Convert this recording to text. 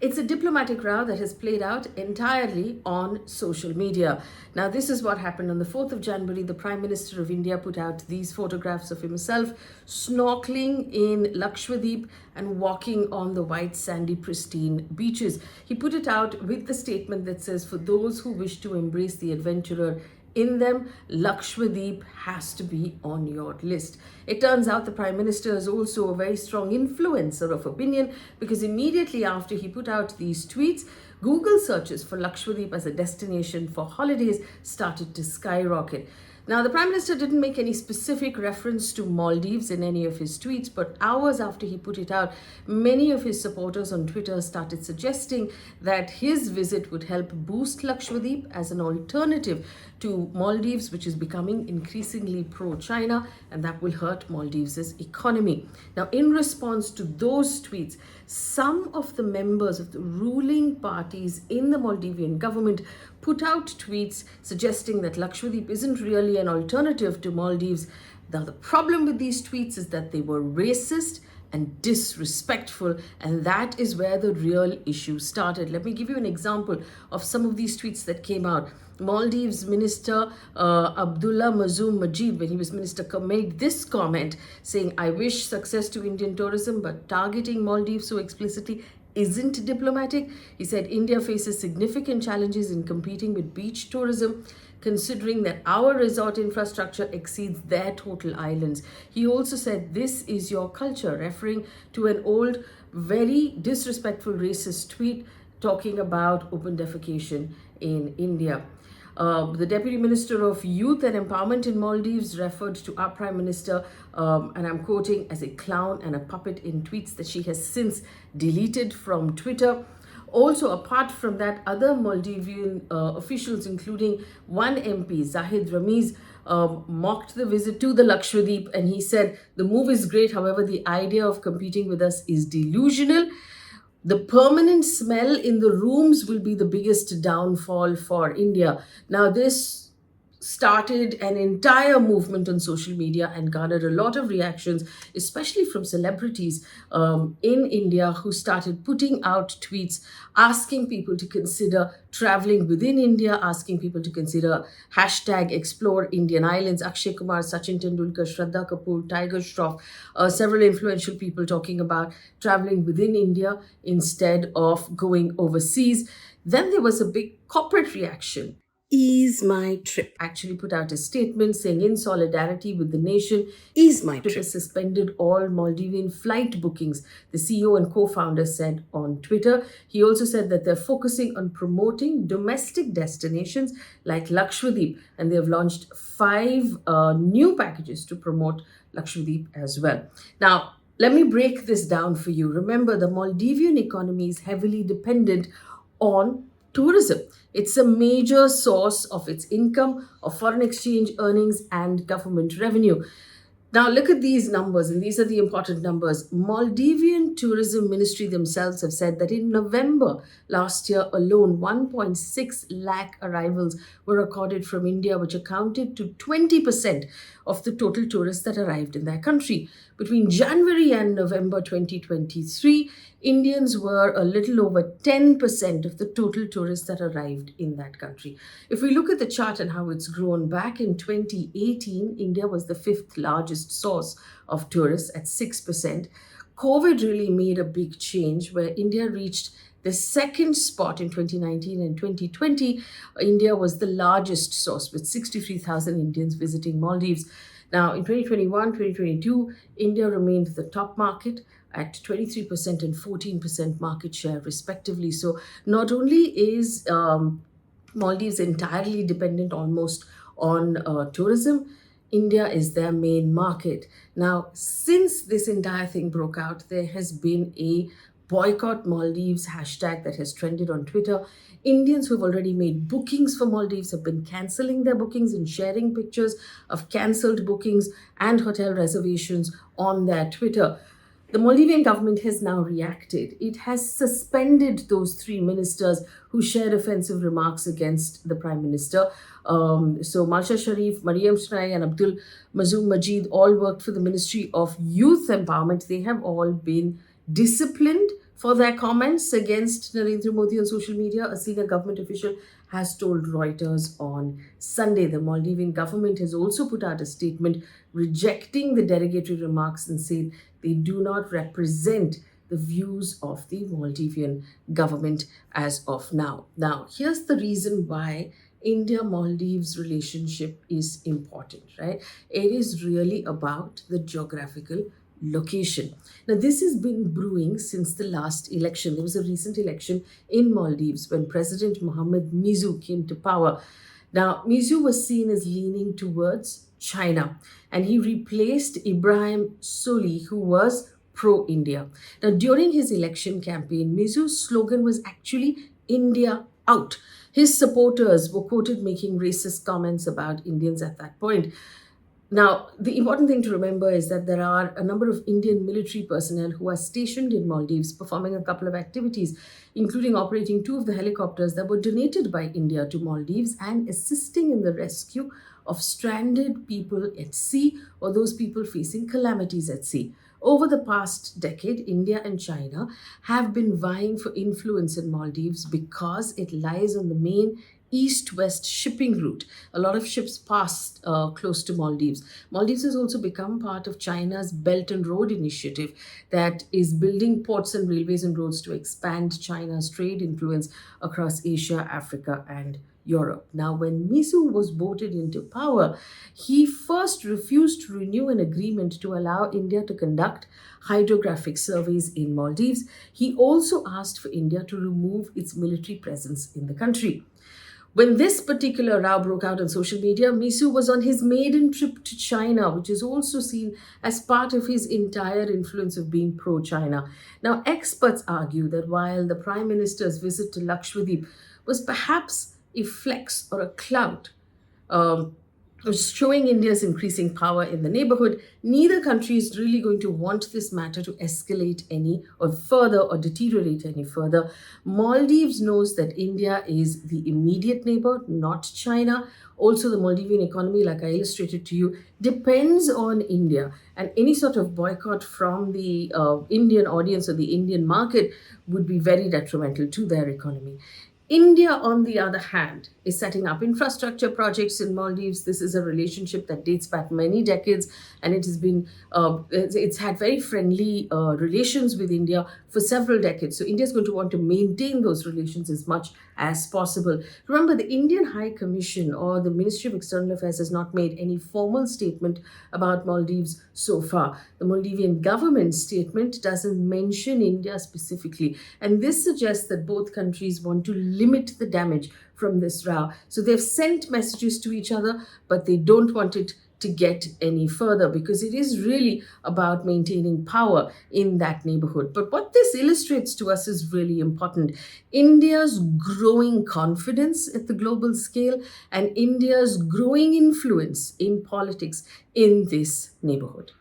It's a diplomatic row that has played out entirely on social media. Now, this is what happened on the 4th of January. The Prime Minister of India put out these photographs of himself snorkeling in Lakshadweep and walking on the white, sandy, pristine beaches. He put it out with the statement that says, "For those who wish to embrace the adventurer in them, Lakshadweep has to be on your list." It turns out the Prime Minister is also a very strong influencer of opinion, because immediately after he put out these tweets, Google searches for Lakshadweep as a destination for holidays started to skyrocket. Now, the Prime Minister didn't make any specific reference to Maldives in any of his tweets, but hours after he put it out, many of his supporters on Twitter started suggesting that his visit would help boost Lakshadweep as an alternative to Maldives, which is becoming increasingly pro-China, and that will hurt Maldives' economy. Now, in response to those tweets, some of the members of the ruling parties in the Maldivian government put out tweets suggesting that Lakshadweep isn't really an alternative to Maldives. Now, the problem with these tweets is that they were racist and disrespectful, and that is where the real issue started. Let me give you an example of some of these tweets that came out. Maldives Minister Abdullah Mazoom Majid, when he was minister, made this comment saying, "I wish success to Indian tourism, but targeting Maldives so explicitly isn't diplomatic." He said India faces significant challenges in competing with beach tourism, considering that our resort infrastructure exceeds their total islands. He also said, "This is your culture," referring to an old, very disrespectful racist tweet talking about open defecation in India. The Deputy Minister of Youth and Empowerment in Maldives referred to our Prime Minister, and I'm quoting, as a clown and a puppet in tweets that she has since deleted from Twitter. Also, apart from that, other Maldivian officials, including one MP, Zahid Ramiz, mocked the visit to the Lakshadweep, and he said, "The move is great, however, the idea of competing with us is delusional. The permanent smell in the rooms will be the biggest downfall for India." Now, this started an entire movement on social media and garnered a lot of reactions, especially from celebrities in India, who started putting out tweets asking people to consider traveling within India, asking people to consider hashtag explore Indian islands. Akshay Kumar, Sachin Tendulkar, Shraddha Kapoor, Tiger Shroff, several influential people talking about traveling within India instead of going overseas. Then there was a big corporate reaction. Ease My Trip actually put out a statement saying, "In solidarity with the nation, Ease My Trip has suspended all Maldivian flight bookings," the CEO and co-founder said on Twitter. He also said that they're focusing on promoting domestic destinations like Lakshadweep, and they have launched 5 new packages to promote Lakshadweep as well. Now, let me break this down for you. Remember, the Maldivian economy is heavily dependent on tourism. It's a major source of its income, of foreign exchange earnings, and government revenue. Now, look at these numbers, and these are the important numbers. Maldivian Tourism Ministry themselves have said that in November last year alone, 1.6 lakh arrivals were recorded from India, which accounted to 20% of the total tourists that arrived in their country. Between January and November 2023, Indians were a little over 10% of the total tourists that arrived in that country. If we look at the chart and how it's grown, back in 2018, India was the 5th largest source of tourists at 6%. COVID really made a big change, where India reached the second spot in 2019 and 2020. India was the largest source with 63,000 Indians visiting Maldives. Now, in 2021, 2022, India remained the top market at 23% and 14% market share, respectively. So not only is Maldives entirely dependent almost on tourism, India is their main market. Now, since this entire thing broke out, there has been a boycott Maldives hashtag that has trended on Twitter. Indians who have already made bookings for Maldives have been cancelling their bookings and sharing pictures of cancelled bookings and hotel reservations on their Twitter. The Maldivian government has now reacted. It has suspended those 3 ministers who shared offensive remarks against the Prime Minister. So Malsha Sharif, Mariam Shrai, and Abdul Mazoom Majid all worked for the Ministry of Youth Empowerment. They have all been disciplined for their comments against Narendra Modi on social media, a senior government official has told Reuters on Sunday. The Maldivian government has also put out a statement rejecting the derogatory remarks and said they do not represent the views of the Maldivian government as of now. Now, here's the reason why India Maldives relationship is important, right? It is really about the geographical location. Now, this has been brewing since the last election. There was a recent election in Maldives when President Mohammed Mizu came to power. Now, Mizu was seen as leaning towards China, and he replaced Ibrahim Soli, who was pro India. Now, during his election campaign, Mizu's slogan was actually India out. His supporters were quoted making racist comments about Indians at that point. Now, the important thing to remember is that there are a number of Indian military personnel who are stationed in Maldives performing a couple of activities, including operating two of the helicopters that were donated by India to Maldives and assisting in the rescue of stranded people at sea or those people facing calamities at sea. Over the past decade, India and China have been vying for influence in Maldives because it lies on the main east-west shipping route. A lot of ships pass close to Maldives. Maldives has also become part of China's Belt and Road Initiative that is building ports and railways and roads to expand China's trade influence across Asia, Africa, and Europe. Now, when Mizu was voted into power, he first refused to renew an agreement to allow India to conduct hydrographic surveys in Maldives. He also asked for India to remove its military presence in the country. When this particular row broke out on social media, Misu was on his maiden trip to China, which is also seen as part of his entire influence of being pro China. Now, experts argue that while the Prime Minister's visit to Lakshadweep was perhaps a flex or a clout, um, showing India's increasing power in the neighborhood, neither country is really going to want this matter to escalate any or further or deteriorate any further. Maldives knows that India is the immediate neighbor, not China. Also, the Maldivian economy, like I illustrated to you, depends on India, and any sort of boycott from the Indian audience or the Indian market would be very detrimental to their economy. India, on the other hand, is setting up infrastructure projects in Maldives. This is a relationship that dates back many decades, and it has been it's had very friendly relations with India for several decades. So India is going to want to maintain those relations as much as possible. Remember, the Indian High Commission or the Ministry of External Affairs has not made any formal statement about Maldives so far. The Maldivian government statement doesn't mention India specifically, and this suggests that both countries want to limit the damage from this row. So they've sent messages to each other, but they don't want it to get any further because it is really about maintaining power in that neighborhood. But what this illustrates to us is really important. India's growing confidence at the global scale and India's growing influence in politics in this neighborhood.